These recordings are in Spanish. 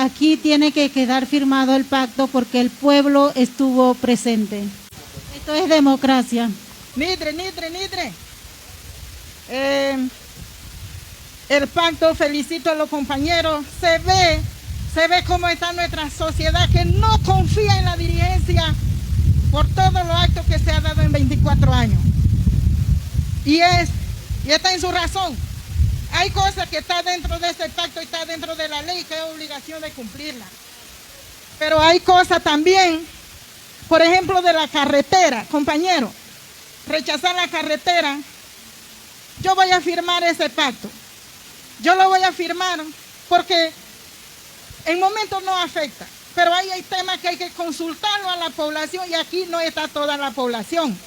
aquí tiene que quedar firmado el pacto porque el pueblo estuvo presente. Esto es democracia. Nidre. El pacto, felicito a los compañeros. Se ve cómo está nuestra sociedad que no confía en la dirigencia por todos los actos que se ha dado en 24 años. Y está en su razón. Hay cosas que están dentro de ese pacto y está dentro de la ley que es obligación de cumplirla. Pero hay cosas también, por ejemplo, de la carretera, compañero. Rechazar la carretera. Yo voy a firmar ese pacto. Yo lo voy a firmar porque en momentos no afecta. Pero hay temas que hay que consultarlo a la población y aquí no está toda la población.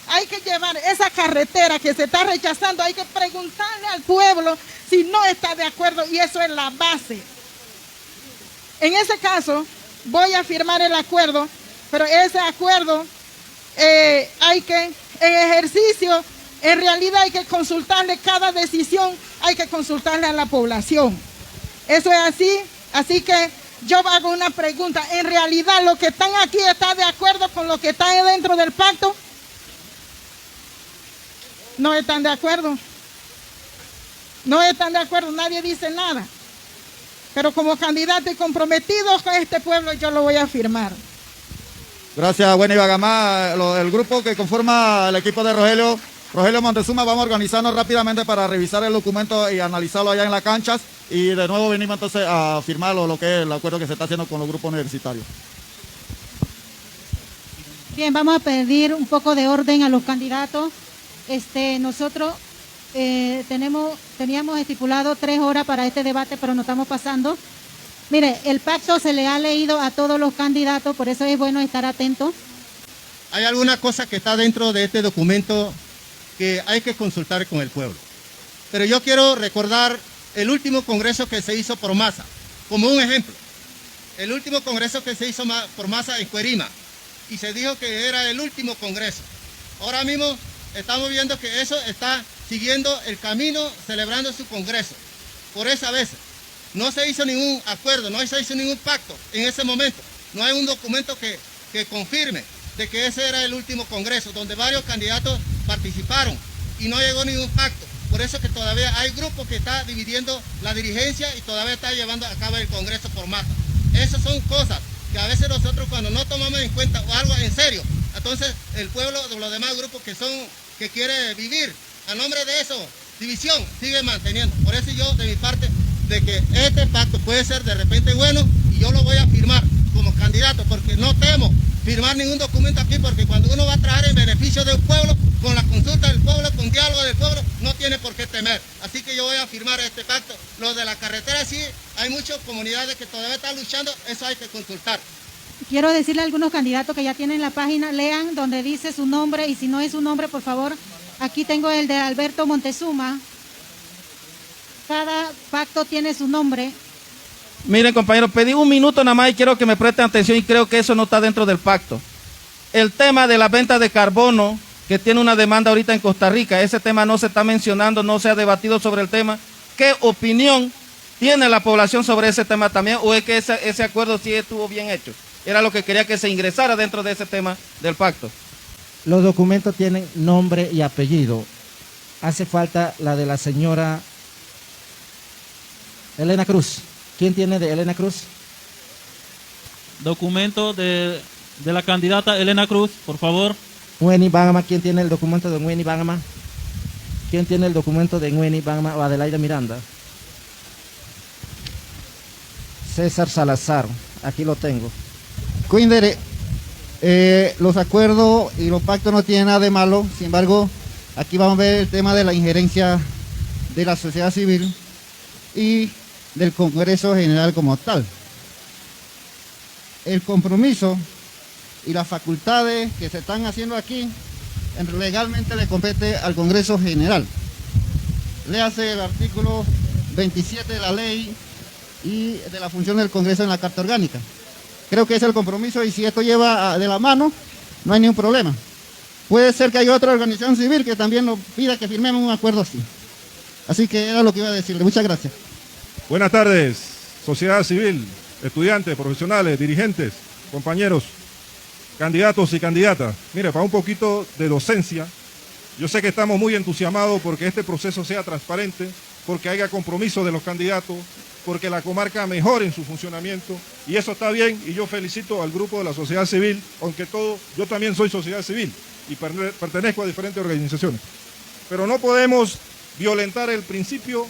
Hay que llevar esa carretera que se está rechazando, hay que preguntarle al pueblo si no está de acuerdo y eso es la base. En ese caso, voy a firmar el acuerdo, pero ese acuerdo hay que, en ejercicio, en realidad hay que consultarle cada decisión, hay que consultarle a la población. Eso es así, así que yo hago una pregunta. ¿En realidad los que están aquí están de acuerdo con lo que está dentro del pacto? No están de acuerdo. No están de acuerdo, nadie dice nada. Pero como candidato y comprometido con este pueblo, yo lo voy a firmar. Gracias, Wendy Bagamá. El grupo que conforma el equipo de Rogelio Montezuma, vamos a organizarnos rápidamente para revisar el documento y analizarlo allá en las canchas. Y de nuevo venimos entonces a firmar lo que es el acuerdo que se está haciendo con los grupos universitarios. Bien, vamos a pedir un poco de orden a los candidatos. Nosotros teníamos estipulado 3 horas para este debate, pero nos estamos pasando. Mire, el pacto se le ha leído a todos los candidatos, por eso es bueno estar atentos. Hay alguna cosa que está dentro de este documento que hay que consultar con el pueblo. Pero yo quiero recordar el último congreso que se hizo por Massa, como un ejemplo. El último congreso que se hizo por Massa en Cuerima, y se dijo que era el último congreso. Ahora mismo estamos viendo que eso está siguiendo el camino, celebrando su congreso. Por esa vez, no se hizo ningún acuerdo, no se hizo ningún pacto en ese momento. No hay un documento que confirme de que ese era el último congreso, donde varios candidatos participaron y no llegó ningún pacto. Por eso que todavía hay grupos que están dividiendo la dirigencia y todavía está llevando a cabo el congreso por Massa. Esas son cosas que a veces nosotros cuando no tomamos en cuenta o algo en serio, entonces el pueblo de los demás grupos que quiere vivir a nombre de eso, división, sigue manteniendo. Por eso yo de mi parte, de que este pacto puede ser de repente bueno y yo lo voy a firmar como candidato porque no temo firmar ningún documento aquí porque cuando uno va a trabajar en beneficio de un pueblo, con la consulta del pueblo, con diálogo del pueblo, no tiene por qué temer. Así que yo voy a firmar este pacto. Lo de la carretera sí, hay muchas comunidades que todavía están luchando, eso hay que consultar. Quiero decirle a algunos candidatos que ya tienen la página, lean donde dice su nombre y si no es su nombre, por favor, aquí tengo el de Alberto Montezuma. Cada pacto tiene su nombre. Miren, compañeros, pedí un minuto nada más y quiero que me presten atención y creo que eso no está dentro del pacto. El tema de la venta de carbono, que tiene una demanda ahorita en Costa Rica, ese tema no se está mencionando, no se ha debatido sobre el tema. ¿Qué opinión tiene la población sobre ese tema también? ¿O es que ese acuerdo sí estuvo bien hecho? Era lo que quería que se ingresara dentro de ese tema del pacto. Los documentos tienen nombre y apellido. Hace falta la de la señora Elena Cruz. ¿Quién tiene de Elena Cruz? Documento de la candidata Elena Cruz, por favor. Ngueni Bangama, ¿quién tiene el documento de Ngueni Bangama? ¿Quién tiene el documento de Ngueni Bangama o Adelaida Miranda? César Salazar, aquí lo tengo. Cuindere, los acuerdos y los pactos no tienen nada de malo, sin embargo, aquí vamos a ver el tema de la injerencia de la sociedad civil y del Congreso General como tal. El compromiso y las facultades que se están haciendo aquí legalmente le compete al Congreso General. Léase el artículo 27 de la ley y de la función del Congreso en la Carta Orgánica. Creo que ese es el compromiso y si esto lleva de la mano, no hay ningún problema. Puede ser que haya otra organización civil que también nos pida que firmemos un acuerdo así. Así que era lo que iba a decirle. Muchas gracias. Buenas tardes. sociedad civil, estudiantes, profesionales, dirigentes, compañeros, candidatos y candidatas. Mire, para un poquito de docencia, yo sé que estamos muy entusiasmados porque este proceso sea transparente, porque haya compromiso de los candidatos, porque la comarca mejore en su funcionamiento, y eso está bien, y yo felicito al grupo de la sociedad civil, aunque yo también soy sociedad civil y pertenezco a diferentes organizaciones. Pero no podemos violentar el principio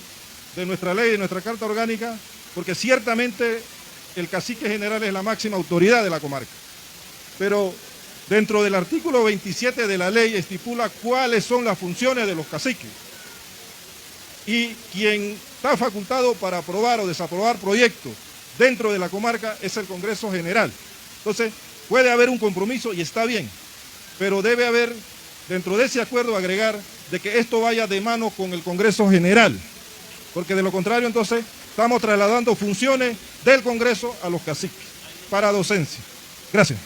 de nuestra ley, de nuestra Carta Orgánica, porque ciertamente el cacique general es la máxima autoridad de la comarca. Pero dentro del artículo 27 de la ley estipula cuáles son las funciones de los caciques. Y quien está facultado para aprobar o desaprobar proyectos dentro de la comarca es el Congreso General. Entonces, puede haber un compromiso y está bien, pero debe haber, dentro de ese acuerdo, agregar de que esto vaya de mano con el Congreso General, porque de lo contrario, entonces, estamos trasladando funciones del Congreso a los caciques para docencia. Gracias.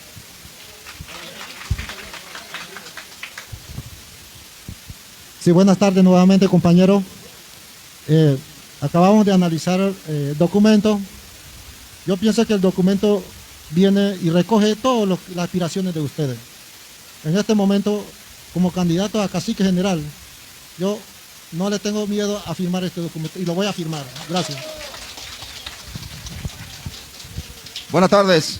Sí, buenas tardes nuevamente, compañero. Acabamos de analizar el documento. Yo pienso que el documento viene y recoge todas las aspiraciones de ustedes. En este momento, como candidato a cacique general, yo no le tengo miedo a firmar este documento y lo voy a firmar. Gracias. Buenas tardes.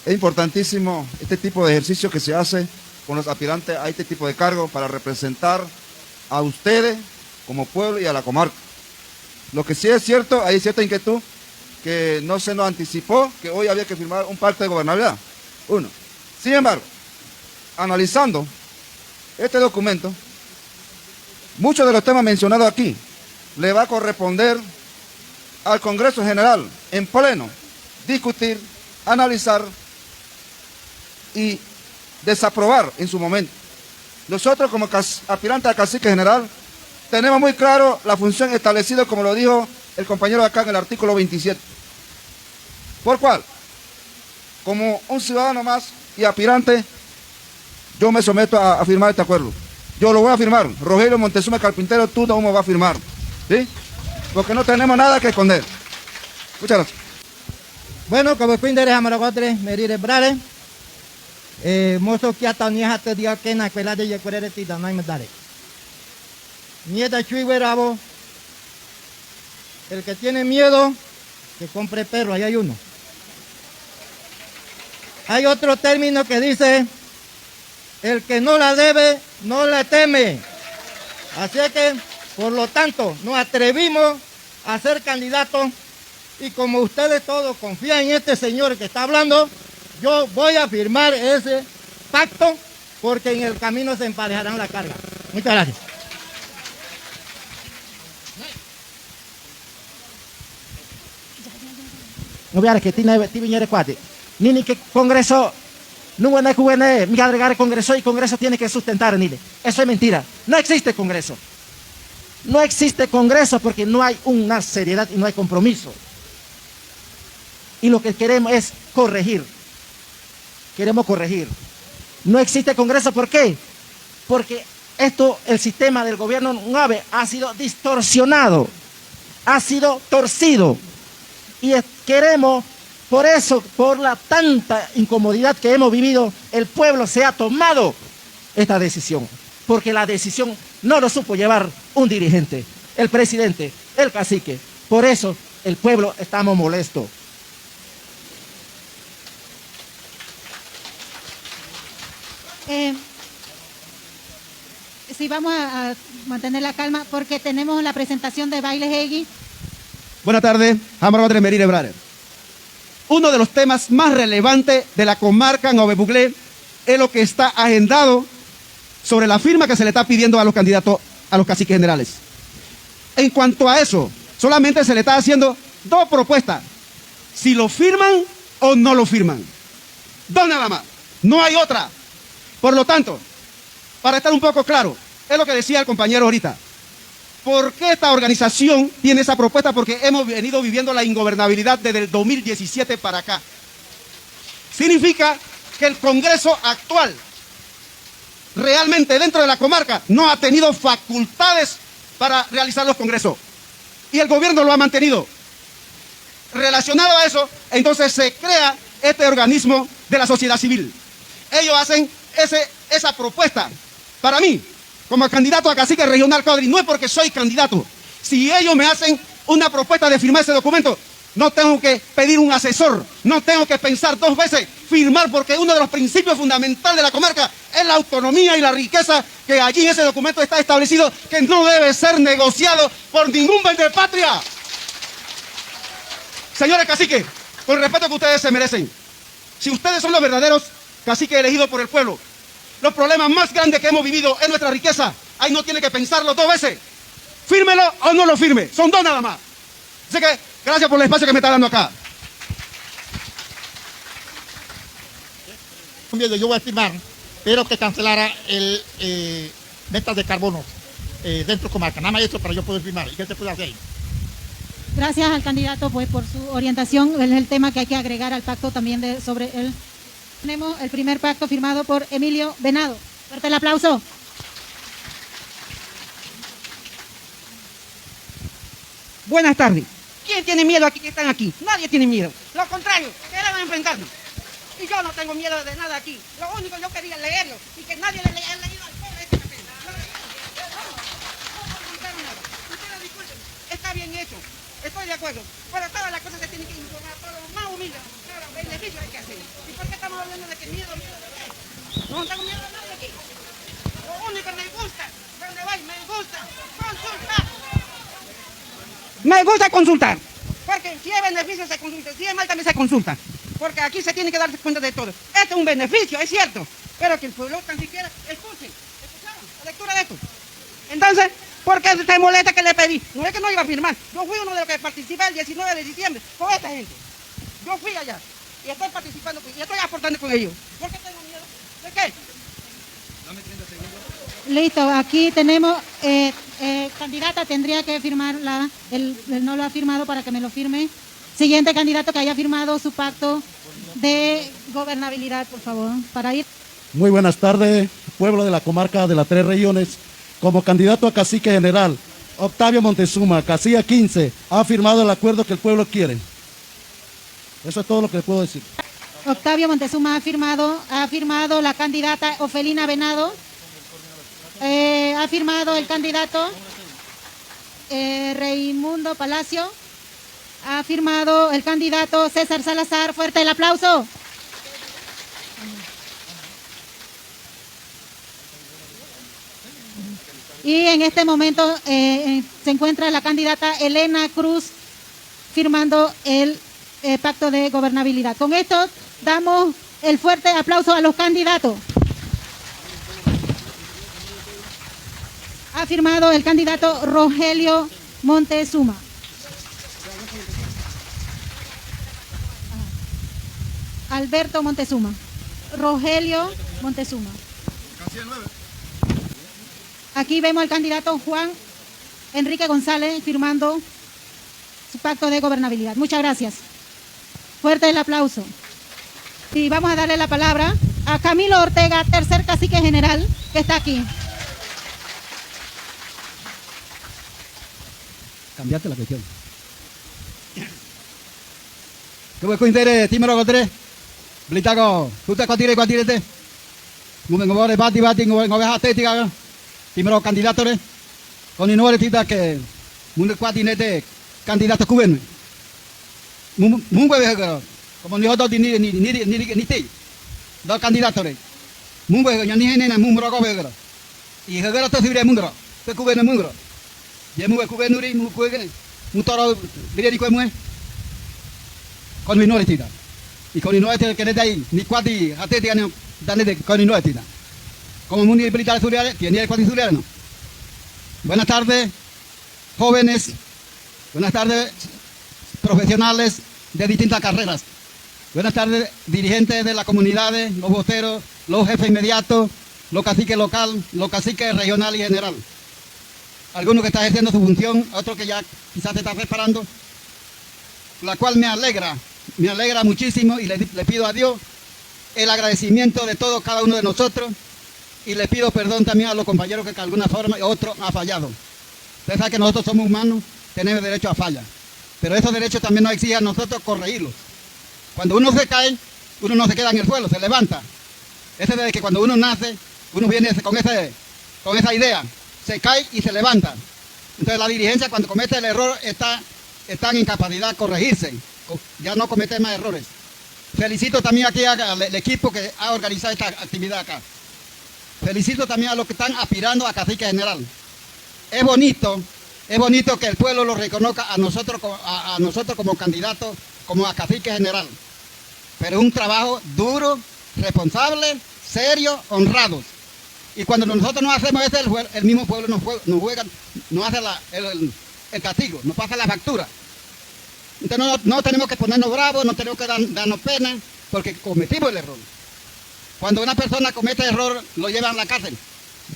Es importantísimo este tipo de ejercicio que se hace con los aspirantes a este tipo de cargo para representar a ustedes como pueblo y a la comarca. Lo que sí es cierto, hay cierta inquietud que no se nos anticipó que hoy había que firmar un pacto de gobernabilidad. Uno. Sin embargo, analizando este documento, muchos de los temas mencionados aquí le va a corresponder al Congreso General en pleno discutir, analizar y desaprobar en su momento. Nosotros como aspirantes a cacique general tenemos muy claro la función establecida, como lo dijo el compañero acá en el artículo 27. ¿Por cuál? Como un ciudadano más y aspirante, yo me someto a firmar este acuerdo. Yo lo voy a firmar. Rogelio Montezuma Carpintero, tú no me vas a firmar. ¿Sí? Porque no tenemos nada que esconder. Muchas gracias. Bueno, como cuindere amaragotre, merire brare. Mozo que hasta ni hasta día que na cuela de yacuere tida no hay medare. Nieta chuiguerabo. El que tiene miedo, que compre perro, ahí hay uno. Hay otro término que dice, el que no la debe, no la teme. Así que, por lo tanto, nos atrevimos a ser candidatos y como ustedes todos confían en este señor que está hablando, yo voy a firmar ese pacto porque en el camino se emparejarán la carga. Muchas gracias. No veas que tiene viñere cuate. Ni que Congreso no van a jugar mi agregar Congreso y Congreso tiene que sustentar Nile. Eso es mentira. No existe Congreso. No existe Congreso porque no hay una seriedad y no hay compromiso. Y lo que queremos es corregir. Queremos corregir. No existe Congreso, ¿por qué? Porque el sistema del gobierno Mugabe ha sido distorsionado, ha sido torcido. Y queremos, por eso, por la tanta incomodidad que hemos vivido, el pueblo se ha tomado esta decisión. Porque la decisión no lo supo llevar un dirigente, el presidente, el cacique. Por eso el pueblo estamos molestos. Sí, vamos a mantener la calma porque tenemos la presentación de Baile Hegui. Buenas tardes, Amarotre Merire Brader. Uno de los temas más relevantes de la comarca Nove Buglé es lo que está agendado sobre la firma que se le está pidiendo a los candidatos a los caciques generales. En cuanto a eso, solamente se le está haciendo dos propuestas. Si lo firman o no lo firman. Dos nada más. No hay otra. Por lo tanto, para estar un poco claro, es lo que decía el compañero ahorita. ¿Por qué esta organización tiene esa propuesta? Porque hemos venido viviendo la ingobernabilidad desde el 2017 para acá. Significa que el Congreso actual, realmente dentro de la comarca, no ha tenido facultades para realizar los congresos. Y el gobierno lo ha mantenido. relacionado a eso, entonces se crea este organismo de la sociedad civil. Ellos hacen esa propuesta. Para mí, como candidato a cacique regional Codri, no es porque soy candidato. Si ellos me hacen una propuesta de firmar ese documento, no tengo que pedir un asesor, no tengo que pensar 2 veces, firmar, porque uno de los principios fundamentales de la comarca es la autonomía y la riqueza que allí en ese documento está establecido, que no debe ser negociado por ningún patria. Señores caciques, con el respeto que ustedes se merecen, si ustedes son los verdaderos caciques elegidos por el pueblo, los problemas más grandes que hemos vivido es nuestra riqueza. Ahí no tiene que pensarlo 2 veces. Fírmelo o no lo firme. Son 2 nada más. Así que gracias por el espacio que me está dando acá. Yo voy a firmar, pero que cancelara el ventas de carbono dentro de comarca. Nada más eso para yo poder firmar. ¿Y qué se puede hacer? Gracias al candidato pues por su orientación. Es el tema que hay que agregar al pacto también sobre el... Tenemos el primer pacto firmado por Emilio Venado. Fuerte el aplauso. Buenas tardes. ¿Quién tiene miedo aquí que están aquí? Nadie tiene miedo. Lo contrario, queremos enfrentarnos. Y yo no tengo miedo de nada aquí. Lo único que yo quería es leerlo y que nadie le haya leído al pobre este papel. Ustedes disculpen, está bien hecho. Estoy de acuerdo. Pero todas las cosas se tienen que informar por lo más humilde. Claro, beneficio hay que hacer. ¿Y por qué estamos hablando de que miedo? No tengo miedo de nadie aquí. Lo único que me gusta, donde voy, me gusta consultar. Me gusta consultar. Porque si hay beneficio se consulta, si hay mal también se consulta. Porque aquí se tiene que darse cuenta de todo. Este es un beneficio, es cierto. Pero que el pueblo tan siquiera escucharon la lectura de esto. Entonces, ¿por qué te molesta que le pedí? No es que no iba a firmar. Yo fui uno de los que participé el 19 de diciembre con esta gente. Yo fui allá y estoy participando y estoy aportando con ellos. ¿Por qué tengo miedo? ¿De qué? Dame 30 segundos. Listo, aquí tenemos, candidata tendría que firmar, él no lo ha firmado para que me lo firme. Siguiente candidato que haya firmado su pacto de gobernabilidad, por favor, para ir. Muy buenas tardes, pueblo de la comarca de las 3 regiones. Como candidato a cacique general, Octavio Montezuma, casilla 15, ha firmado el acuerdo que el pueblo quiere. Eso es todo lo que le puedo decir. Octavio Montezuma ha firmado la candidata Ofelina Venado. Ha firmado el candidato Raimundo Palacio. Ha firmado el candidato César Salazar. Fuerte el aplauso. Y en este momento se encuentra la candidata Elena Cruz firmando el pacto de gobernabilidad. Con esto damos el fuerte aplauso a los candidatos. Ha firmado el candidato Rogelio Montezuma. Alberto Montezuma. Rogelio Montezuma. Aquí vemos al candidato Juan Enrique González firmando su pacto de gobernabilidad. Muchas gracias. Fuerte el aplauso. Y vamos a darle la palabra a Camilo Ortega, tercer cacique general, que está aquí. Cambiaste la cuestión. ¿Qué voy a coincidir? Tímero Cotre. Blitaco. ¿Tú te contires cuántirete? No me voy a bati, no voy a estética. Tímero candidato. Con el nuevo tita que. Mundo cuatinete. Candidato cubano. Muy bueno. Como ni otro ni te. Dos candidatos. Muy bueno. Yo ni nena, muy roco. Y el otro se viene mundo. Se cubano mundo. Ya muy cubano, muy cubano. Muy toro. Diría ni cubano. Con mi nuevo tita. Y con el nuevo tita que le da ahí. Ni cuati. Hasta te ganan. Dale con el nuevo tita. Como mundo militar surreal, tiene el cuati surreal, ¿no? Buenas tardes, jóvenes. Buenas tardes, profesionales de distintas carreras. Buenas tardes, dirigentes de las comunidades, los voceros, los jefes inmediatos, los caciques local, los caciques regional y general. Algunos que están ejerciendo su función, otros que ya quizás se están preparando, la cual me alegra muchísimo y le pido a Dios el agradecimiento de todos, cada uno de nosotros, y le pido perdón también a los compañeros que de alguna forma y otros han fallado. Ustedes saben que nosotros somos humanos, tenemos derecho a fallas. pero esos derechos también nos exigen a nosotros corregirlos. Cuando uno se cae, uno no se queda en el suelo, se levanta. Ese desde que cuando uno nace, uno viene con esa idea, se cae y se levanta. Entonces la dirigencia cuando comete el error está en incapacidad de corregirse, ya no cometer más errores. Felicito también aquí al equipo que ha organizado esta actividad acá. Felicito también a los que están aspirando a cacique general. Es bonito que el pueblo lo reconozca a nosotros como candidatos, como a cacique general. Pero es un trabajo duro, responsable, serio, honrado. Y cuando nosotros no hacemos eso, el mismo pueblo nos hace el castigo, nos pasa la factura. Entonces no tenemos que ponernos bravos, no tenemos que darnos pena, porque cometimos el error. Cuando una persona comete error, lo llevan a la cárcel.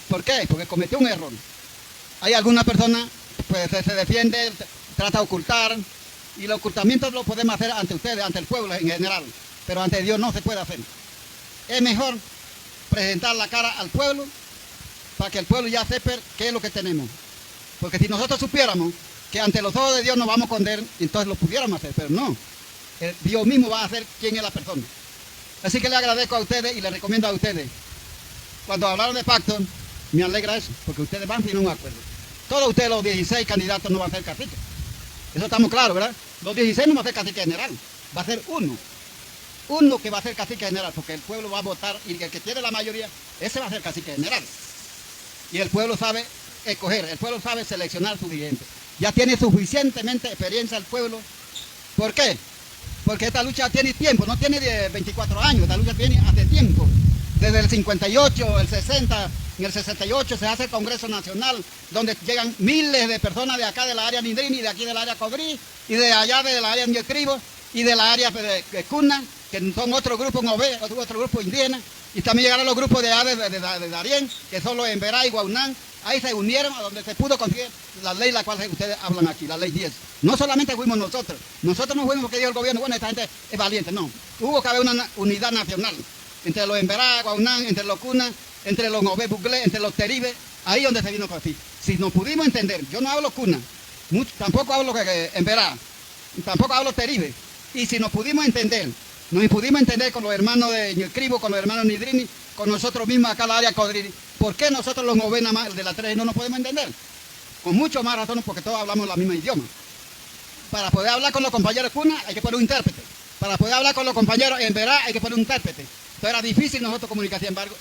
¿Por qué? Porque cometió un error. Hay alguna persona pues se defiende, trata de ocultar, y los ocultamientos los podemos hacer ante ustedes, ante el pueblo en general, pero ante Dios no se puede hacer. Es mejor presentar la cara al pueblo para que el pueblo ya sepa qué es lo que tenemos. Porque si nosotros supiéramos que ante los ojos de Dios nos vamos a esconder, entonces lo pudiéramos hacer, pero no. Dios mismo va a hacer quién es la persona. Así que le agradezco a ustedes y le recomiendo a ustedes. Cuando hablaron de pacto, me alegra eso, porque ustedes van a firmar un acuerdo. Todos ustedes, los 16 candidatos, no van a ser cacique. Eso estamos claros, ¿verdad? Los 16 no van a ser cacique general, va a ser uno. Uno que va a ser cacique general, porque el pueblo va a votar y el que tiene la mayoría, ese va a ser cacique general. Y el pueblo sabe escoger, el pueblo sabe seleccionar su dirigente. Ya tiene suficientemente experiencia el pueblo. ¿Por qué? Porque esta lucha tiene tiempo, no tiene de 24 años, esta lucha tiene hace tiempo. Desde el 58, el 60, en el 68 se hace el Congreso Nacional, donde llegan miles de personas de acá de la área Nidrini, de aquí de la área Cobrí, y de allá de la área Ñecribo, y de la área de Cuna, que son otro grupo Nové, otro grupo indígena, y también llegaron los grupos de Darién, que son los Emberá y Guaunán. Ahí se unieron a donde se pudo conseguir la ley la cual ustedes hablan aquí, la ley 10. No solamente fuimos nosotros no fuimos porque dijo el gobierno, bueno, esta gente es valiente, no. Hubo que haber una unidad nacional entre los Emberá, Guaunán, entre los Cuna, entre los Nové Buglé, entre los Teribe, ahí donde se vino con así. Si nos pudimos entender, yo no hablo Cuna, tampoco hablo Emberá, tampoco hablo Teribe, y si nos pudimos entender con los hermanos de Ñecribo, con los hermanos Nidrini, con nosotros mismos acá en la área Codrini, ¿por qué nosotros los Nové nada más de la 3 no nos podemos entender? Con mucho más razón, porque todos hablamos la misma idioma. Para poder hablar con los compañeros Cuna hay que poner un intérprete. Para poder hablar con los compañeros en Verá hay que poner un intérprete. Entonces era difícil nosotros comunicar. Sin embargo,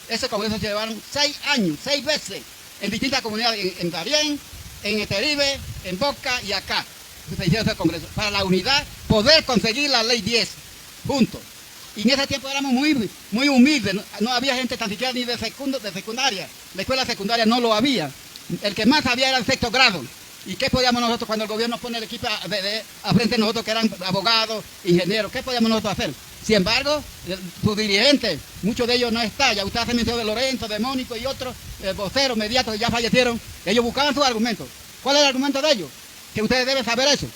ese congreso se llevaron 6 años, 6 veces, en distintas comunidades, en Darién, en Eteribe, en Boca y acá. Se hicieron ese congreso. Para la unidad, poder conseguir la ley 10 juntos. Y en ese tiempo éramos muy humildes, no había gente tan siquiera ni de secundaria. La escuela secundaria no lo había. El que más había era el 6º grado. ¿Y qué podíamos nosotros cuando el gobierno pone el equipo a frente de nosotros que eran abogados, ingenieros? ¿Qué podíamos nosotros hacer? Sin embargo, sus dirigentes, muchos de ellos no están. Ya usted hace mención de Lorenzo, de Mónico y otros voceros mediatos que ya fallecieron. Ellos buscaban sus argumentos. ¿Cuál es el argumento de ellos? Que ustedes deben saber eso.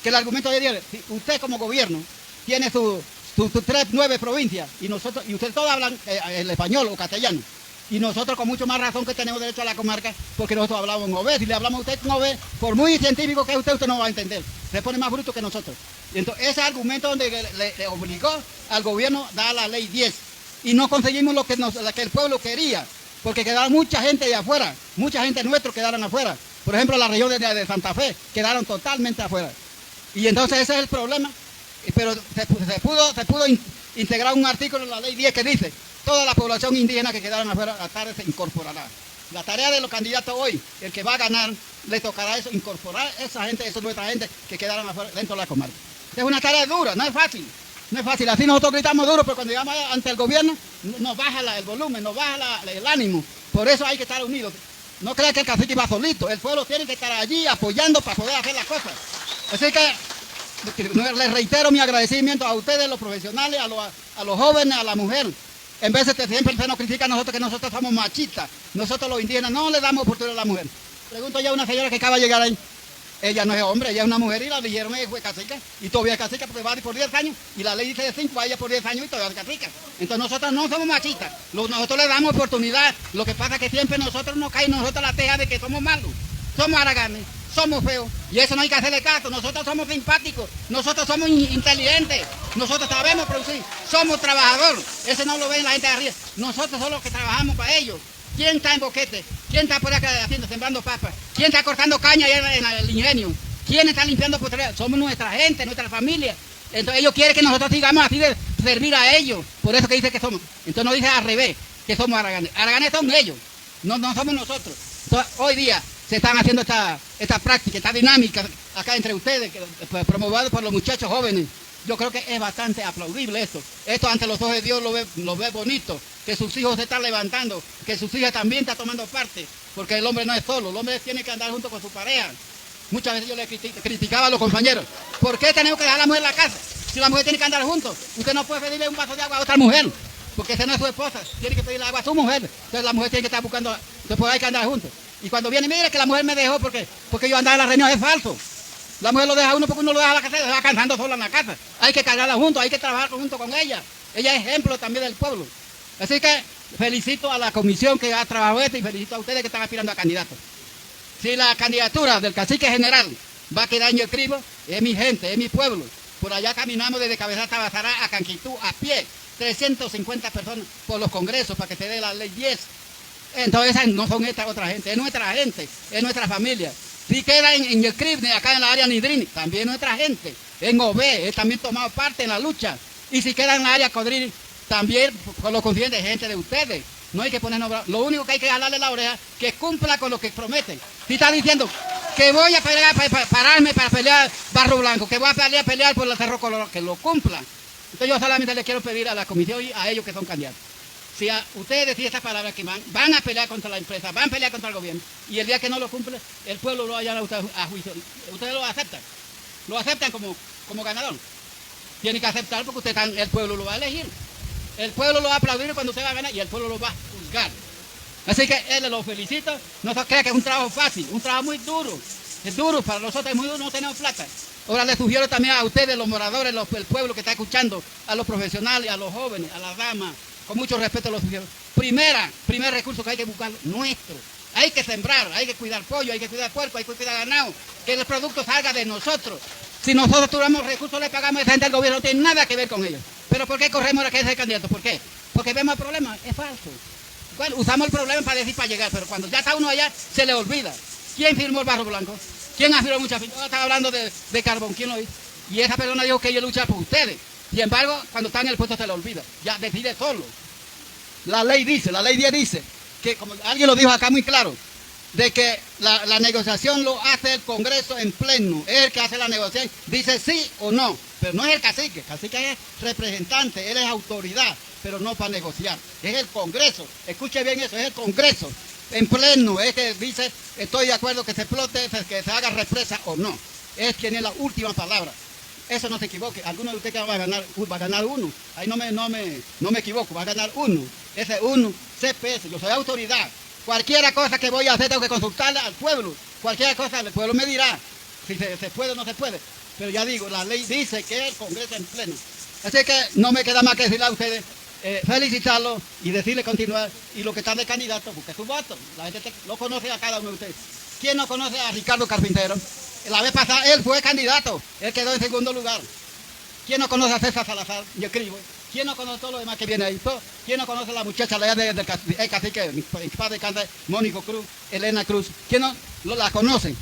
Que el argumento de ellos, si usted como gobierno tiene sus 9 provincias y ustedes todos hablan el español o castellano. Y nosotros con mucho más razón que tenemos derecho a la comarca, porque nosotros hablamos en Nové. Si le hablamos a usted en Nové, por muy científico que usted no va a entender. Se pone más bruto que nosotros. Y entonces ese argumento donde le obligó al gobierno a dar la ley 10. Y no conseguimos lo que el pueblo quería, porque quedaron mucha gente de afuera, mucha gente nuestra quedaron afuera. Por ejemplo, la región de Santa Fe quedaron totalmente afuera. Y entonces ese es el problema. Pero se pudo integrar un artículo en la ley 10 que dice: toda la población indígena que quedaron afuera, la tarde se incorporará. La tarea de los candidatos hoy, el que va a ganar, le tocará eso, incorporar a esa gente, esa nuestra gente que quedaron afuera dentro de la comarca. Es una tarea dura, no es fácil. No es fácil, así nosotros gritamos duro, pero cuando llegamos ante el gobierno, nos baja el volumen, nos baja el ánimo. Por eso hay que estar unidos. No crean que el cacique va solito, el pueblo tiene que estar allí apoyando para poder hacer las cosas. Así que les reitero mi agradecimiento a ustedes, los profesionales, a los jóvenes, a la mujer. En vez de siempre se nos critica a nosotros que nosotros somos machistas. Nosotros los indígenas no le damos oportunidad a la mujer. Pregunto ya a una señora que acaba de llegar ahí. Ella no es hombre, ella es una mujer y la dijeron que fue cacica. Y todavía es cacica porque va por 10 años. Y la ley dice de 5, a ella por 10 años y todavía es cacica. Entonces nosotros no somos machistas. Nosotros le damos oportunidad. Lo que pasa es que siempre nosotros nos cae nosotros la teja de que somos malos. Somos haraganes. somos feos. Y eso no hay que hacerle caso. Nosotros somos simpáticos, nosotros somos inteligentes, nosotros sabemos producir, somos trabajadores. Eso no lo ven la gente de arriba. Nosotros somos los que trabajamos para ellos. ¿Quién está en boquete? ¿Quién está por acá haciendo, sembrando papas? ¿Quién está cortando caña allá en el ingenio? ¿Quién está limpiando potreras? Somos nuestra gente, nuestra familia. Entonces ellos quieren que nosotros sigamos así de servir a ellos. Por eso que dice que somos. Entonces no dice al revés, que somos Araganes. Araganes son ellos, no somos nosotros. Entonces, hoy día se están haciendo esta práctica, esta dinámica acá entre ustedes, promovida por los muchachos jóvenes. Yo creo que es bastante aplaudible esto. Esto ante los ojos de Dios lo ve bonito, que sus hijos se están levantando, que sus hijas también están tomando parte, porque el hombre no es solo, el hombre tiene que andar junto con su pareja. Muchas veces yo le criticaba a los compañeros, ¿por qué tenemos que dejar a la mujer en la casa? Si la mujer tiene que andar juntos, usted no puede pedirle un vaso de agua a otra mujer, porque esa no es su esposa, tiene que pedirle agua a su mujer. Entonces la mujer tiene que estar buscando, entonces pues hay que andar juntos. Y cuando viene, mire que la mujer me dejó porque yo andaba en la reunión, es falso. La mujer lo deja a uno porque uno lo deja a la casa, se va cansando sola en la casa. Hay que cargarla juntos, hay que trabajar junto con ella. Ella es ejemplo también del pueblo. Así que felicito a la comisión que ha trabajado esto y felicito a ustedes que están aspirando a candidatos. Si la candidatura del cacique general va a quedar en el cribo, es mi gente, es mi pueblo. Por allá caminamos desde Cabezal Tabasará a Canquitú a pie, 350 personas por los congresos para que se dé la ley 10. Entonces esas no son esta otra gente, es nuestra familia. Si queda en el CRIB, acá en la área Nidrini, también nuestra gente. En OB, él también tomado parte en la lucha. Y si queda en la área Codrini, también con los conscientes gente de ustedes. No hay que ponernos bravos. Lo único que hay que jalarle la oreja, que cumpla con lo que prometen. Si está diciendo que voy a pelear, pararme para pelear Barro Blanco, que voy a pelear por el Cerro Colorado, que lo cumplan. Entonces yo solamente le quiero pedir a la comisión y a ellos que son candidatos. Si ustedes deciden estas palabras que van a pelear contra la empresa, van a pelear contra el gobierno, y el día que no lo cumple, el pueblo lo va a llevar a juicio. Ustedes lo aceptan como ganador. Tienen que aceptar porque el pueblo lo va a elegir. El pueblo lo va a aplaudir cuando usted va a ganar y el pueblo lo va a juzgar. Así que él lo felicito. No se crea que es un trabajo fácil, un trabajo muy duro. Es duro para nosotros, es muy duro, no tenemos plata. Ahora les sugiero también a ustedes, los moradores, el pueblo que está escuchando, a los profesionales, a los jóvenes, a las damas, con mucho respeto los sugiero. Primer recurso que hay que buscar, nuestro. Hay que sembrar, hay que cuidar pollo, hay que cuidar puerco, hay que cuidar ganado, que el producto salga de nosotros. Si nosotros tuviéramos recursos, le pagamos a esa gente al gobierno, no tiene nada que ver con ellos. Pero ¿por qué corremos a que ese candidato? ¿Por qué? Porque vemos el problema, es falso. Bueno, usamos el problema para decir para llegar, pero cuando ya está uno allá, se le olvida. ¿Quién firmó el Barro Blanco? ¿Quién afirmó muchas firmas? Estaba hablando de carbón, ¿quién lo hizo? Y esa persona dijo que ella lucha por ustedes. Sin embargo, cuando está en el puesto se le olvida. Ya decide solo. La ley 10 dice, que como alguien lo dijo acá muy claro, de que la negociación lo hace el Congreso en pleno, es el que hace la negociación, dice sí o no, pero no es el cacique es representante, él es autoridad, pero no para negociar, es el Congreso, escuche bien eso, es el Congreso, en pleno, es que dice, estoy de acuerdo que se explote, que se haga represa o no, es quien es la última palabra. Eso no se equivoque, alguno de ustedes que va a ganar uno, ahí no me equivoco, va a ganar uno, ese uno, CPS, yo soy autoridad. Cualquier cosa que voy a hacer tengo que consultarle al pueblo. Cualquier cosa el pueblo me dirá si se puede o no se puede. Pero ya digo, la ley dice que el Congreso en pleno. Así que no me queda más que decirle a ustedes, felicitarlos y decirle continuar. Y lo que están de candidato, busque su voto. La gente lo conoce a cada uno de ustedes. ¿Quién no conoce a Ricardo Carpintero? La vez pasada él fue candidato, él quedó en segundo lugar. ¿Quién no conoce a César Salazar? Yo escribo. ¿Quién no conoce todo lo demás que viene ahí? ¿Quién no conoce a la muchacha del cacique, en paz descanse, Mónico Cruz, Elena Cruz? ¿Quién no la conocen?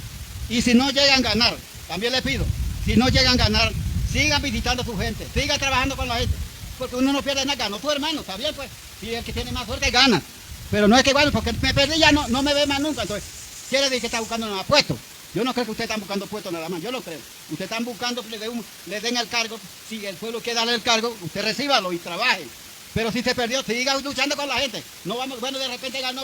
Y si no llegan a ganar, también les pido, si no llegan a ganar, sigan visitando a su gente, sigan trabajando con la gente, porque uno no pierde nada, ganó tu hermano, está bien pues, y el que tiene más suerte gana. Pero no es que bueno, porque me perdí ya no me ve más nunca, entonces quiere decir que está buscando nada puesto. Yo no creo que ustedes están buscando puestos nada más, yo no creo. Ustedes están buscando que le den el cargo, si el pueblo quiere darle el cargo, usted recíbalo y trabaje. Pero si se perdió, siga luchando con la gente. No vamos, bueno, de repente ganó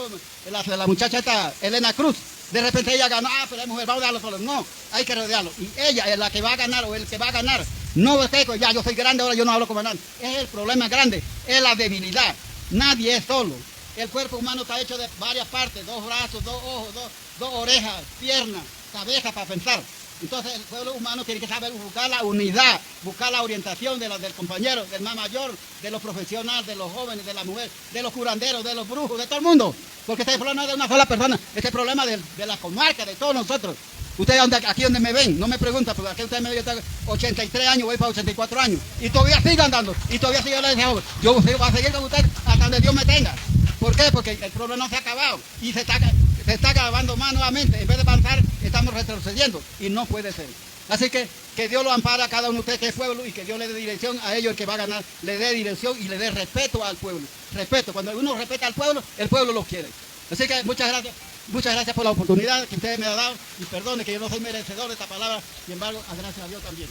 la muchacha esta, Elena Cruz, de repente ella ganó, pero la mujer, vamos a darlo solo. No, hay que rodearlo. Y ella es la que va a ganar o el que va a ganar. No usted, ya yo soy grande, ahora yo no hablo como nadie. Es el problema grande, es la debilidad. Nadie es solo. El cuerpo humano está hecho de varias partes, 2 brazos, 2 ojos, 2 orejas, piernas, cabeza para pensar. Entonces el pueblo humano tiene que saber buscar la unidad, buscar la orientación del compañero, del más mayor, de los profesionales, de los jóvenes, de la mujer, de los curanderos, de los brujos, de todo el mundo. Porque este problema no es de una sola persona, este problema de la comarca, de todos nosotros. Ustedes aquí donde me ven, no me preguntan, porque aquí ustedes me ven, yo tengo 83 años, voy para 84 años, y todavía sigo andando, y todavía sigo hablando. Yo voy a seguir con ustedes hasta donde Dios me tenga. ¿Por qué? Porque el problema no se ha acabado, y se está acabando más nuevamente. En vez de avanzar, estamos retrocediendo, y no puede ser. Así que Dios lo ampare a cada uno de ustedes que es pueblo, y que Dios le dé dirección a ellos, el que va a ganar, le dé dirección y le dé respeto al pueblo. Respeto, cuando uno respeta al pueblo, el pueblo lo quiere. Así que muchas gracias por la oportunidad que ustedes me han dado, y perdone que yo no soy merecedor de esta palabra, sin embargo, gracias a Dios también.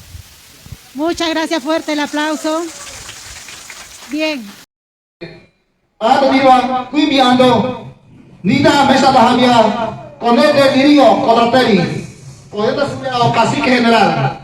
Muchas gracias, fuerte el aplauso. Bien. Quindi ando Nida Mesa Bahamia con el delirio con Orteli, con el cacique general.